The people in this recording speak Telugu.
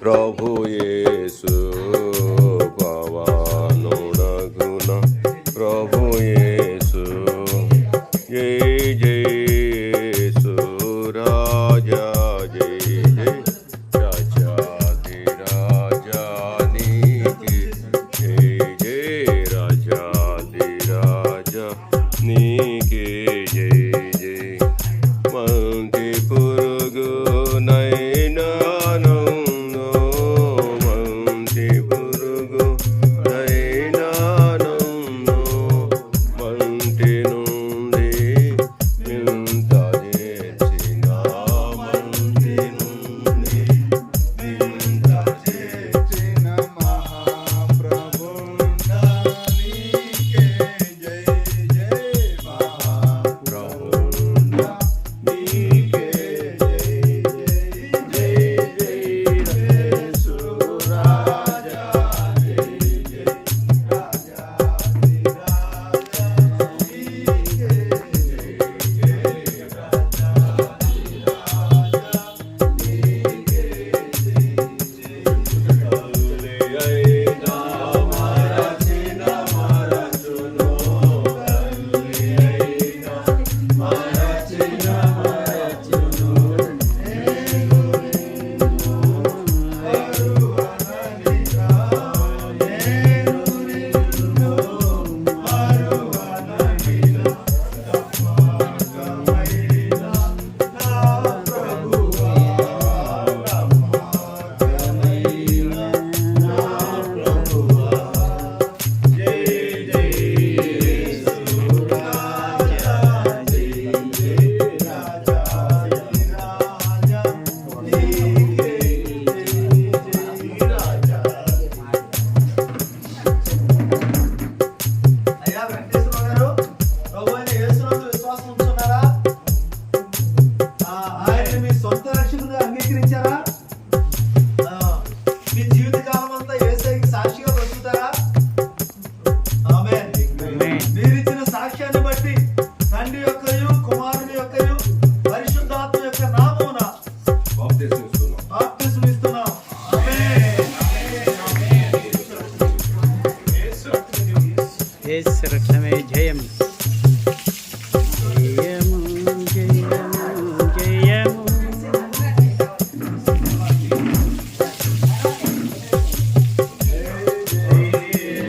ప్రభు యేసు పవనుడగున ప్రభు యేసు జై జై యేసు రాజా జై జై రాజాది రాజా నీకి జై జై రాజాది రాజా నీకే జై జై మంటి పురుగు నైనాను మంటి పురుగు నైనాను మంటి నుండి ఇంత చేసిన మంటి నుండి ఇంత చేసిన మహాప్రభుండీకే జై జై మహాప్రభుండ నీకే జై జై జై జై యేసు రాజా జై జై రాజాది రాజా నీకే జై జై రాజాది రాజా నీకే జై జై అయినా మరచిన మరచును తల్లి అయినా మరచిన మరచును నేను నిన్ను మరువననిగా నేను నిన్ను మరువననిగా నమ్మకమైన నా ప్రభువా నమ్మకమైన నా ప్రభువా జై జై యేసు రాజా జై జై రాజాది రాజా నీకే జై జై రాజా. అయ్యా వెంకటేశ్వర గారు, ప్రభు అయిన యేసునందు విశ్వాసం ఉంచున్నారా? ఆయన మీ సొంత రక్షకుడిగా అంగీకరించారా? మీ జీవితకాలం అంతా యేసయ్యకి సాక్షిగా బ్రతుకుతారా? ఆమేన్. మీరిచ్చిన సాక్ష్యాన్ని బట్టి తండ్రి యొక్కయు కుమారుని యొక్కయు పరిశుద్ధాత్మ యొక్క నామమున బాప్తిస్మం ఇస్తున్నాం. ఆమేన్. యేసు రక్తమే జయం.